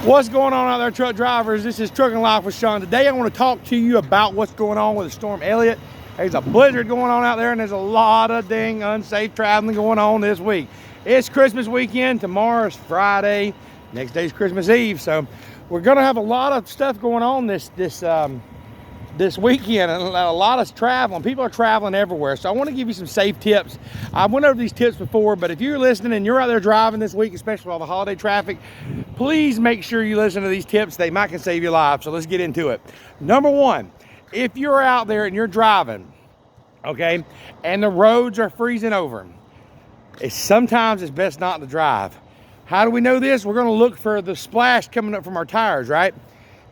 What's going on out there, truck drivers? This is Trucking Life with Sean. Today I want to talk to you about what's going on with the storm Elliott. There's a blizzard going on out there, and there's a lot of dang unsafe traveling going on this week. It's Christmas weekend. Tomorrow's Friday. Next day's Christmas Eve. So we're going to have a lot of stuff going on this weekend, and a lot of traveling. People are traveling everywhere. So I want to give you some safe tips. I went over these tips before, but if you're listening and you're out there driving this week, especially with all the holiday traffic, please make sure you listen to these tips. They might can save your life. So let's get into it. Number one, if you're out there and you're driving, okay, and the roads are freezing over, sometimes it's best not to drive. How do we know this? We're going to look for the splash coming up from our tires, right?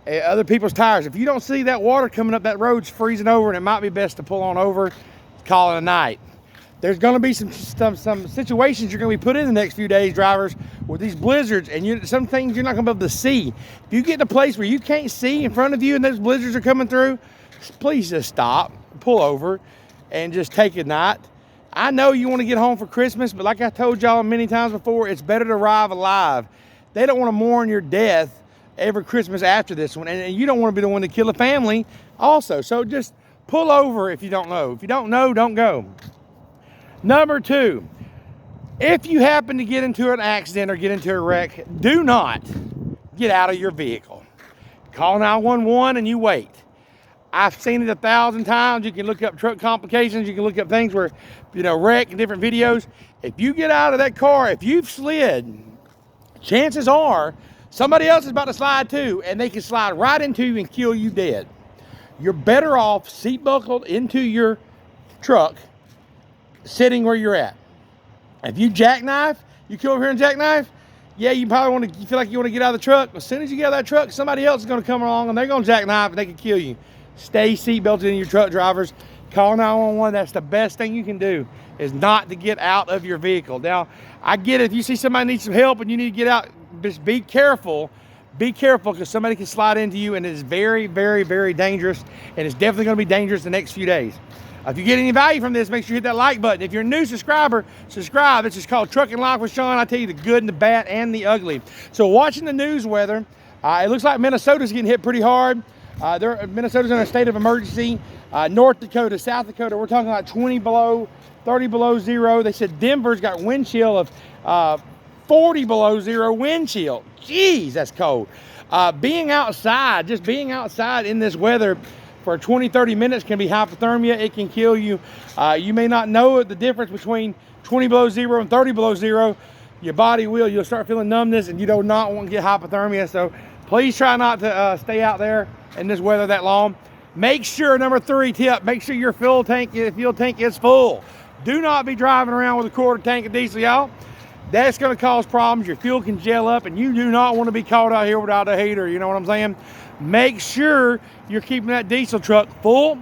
Other people's tires. If you don't see that water coming up, that road's freezing over, and it might be best to pull on over, call it a night. There's going to be some situations you're going to be put in the next few days, drivers, with these blizzards, and some things you're not going to be able to see. If you get in a place where you can't see in front of you and those blizzards are coming through, please just stop, pull over, and just take a night. I know you want to get home for Christmas, but like I told y'all many times before, it's better to arrive alive. They don't want to mourn your death every Christmas after this one, and you don't want to be the one to kill a family also. So just pull over if you don't know. If you don't know, don't go. Number two, if you happen to get into an accident or get into a wreck, do not get out of your vehicle. Call 911 and you wait. I've seen it 1,000 times. You can look up truck complications. You can look up things where, wreck and different videos. If you get out of that car, if you've slid, chances are somebody else is about to slide too, and they can slide right into you and kill you dead. You're better off seat buckled into your truck, sitting where you're at. If you jackknife, you come over here and jackknife, yeah, you probably you feel like you want to get out of the truck. As soon as you get out of that truck, somebody else is going to come along and they're going to jackknife and they can kill you. Stay seat belted in your truck, drivers. Call 911. That's the best thing you can do, is not to get out of your vehicle. Now, I get it. If you see somebody needs some help and you need to get out, just be careful. Be careful, because somebody can slide into you, and it is very, very, very dangerous, and it's definitely going to be dangerous the next few days. If you get any value from this, make sure you hit that like button. If you're a new subscriber, subscribe. This is called Trucking Life with Sean. I tell you the good and the bad and the ugly. So watching the news weather, it looks like Minnesota's getting hit pretty hard. Minnesota's in a state of emergency. North Dakota, South Dakota, we're talking like 20 below, 30 below zero. They said Denver's got wind chill of 40 below zero wind chill. Jeez, that's cold. Being outside, just being outside in this weather for 20, 30 minutes can be hypothermia. It can kill you. You may not know the difference between 20 below zero and 30 below zero. Your body will. You'll start feeling numbness, and you do not want to get hypothermia. So please try not to stay out there in this weather that long. Make sure, number three tip, make sure your fuel tank is full. Do not be driving around with a quarter tank of diesel, y'all. That's going to cause problems. Your fuel can gel up, and you do not want to be caught out here without a heater. You know what I'm saying? Make sure you're keeping that diesel truck full.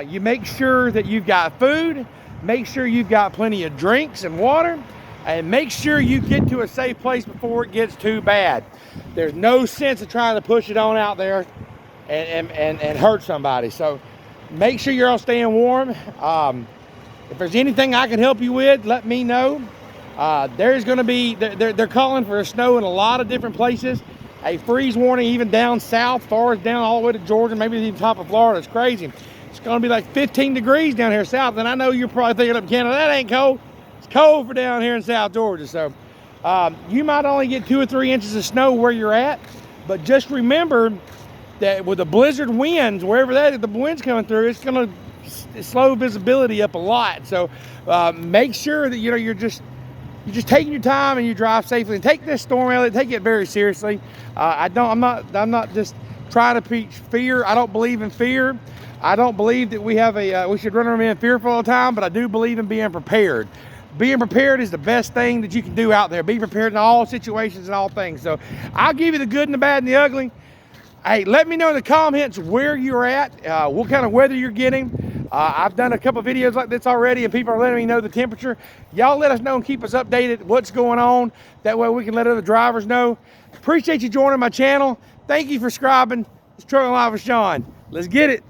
You make sure that you've got food. Make sure you've got plenty of drinks and water. And make sure you get to a safe place before it gets too bad. There's no sense of trying to push it on out there and hurt somebody. So make sure you're all staying warm. If there's anything I can help you with, let me know. There's going to be, they're calling for snow in a lot of different places. A freeze warning even down south, far as down all the way to Georgia, maybe even top of Florida. It's crazy. It's going to be like 15 degrees down here south. And I know you're probably thinking up in Canada, that ain't cold. It's cold for down here in South Georgia. So you might only get 2 or 3 inches of snow where you're at. But just remember that with the blizzard winds, wherever the wind's coming through, it's going to slow visibility up a lot. So make sure that you're just taking your time and you drive safely. And take this storm, Elliott, take it very seriously. I'm not just trying to preach fear. I don't believe in fear. I don't believe that we should run around being fearful all the time, but I do believe in being prepared. Being prepared is the best thing that you can do out there. Be prepared in all situations and all things. So I'll give you the good and the bad and the ugly. Hey, let me know in the comments where you're at, what kind of weather you're getting. I've done a couple videos like this already, and people are letting me know the temperature. Y'all let us know and keep us updated what's going on. That way we can let other drivers know. Appreciate you joining my channel. Thank you for subscribing. It's Trucking Life with Sean. Let's get it.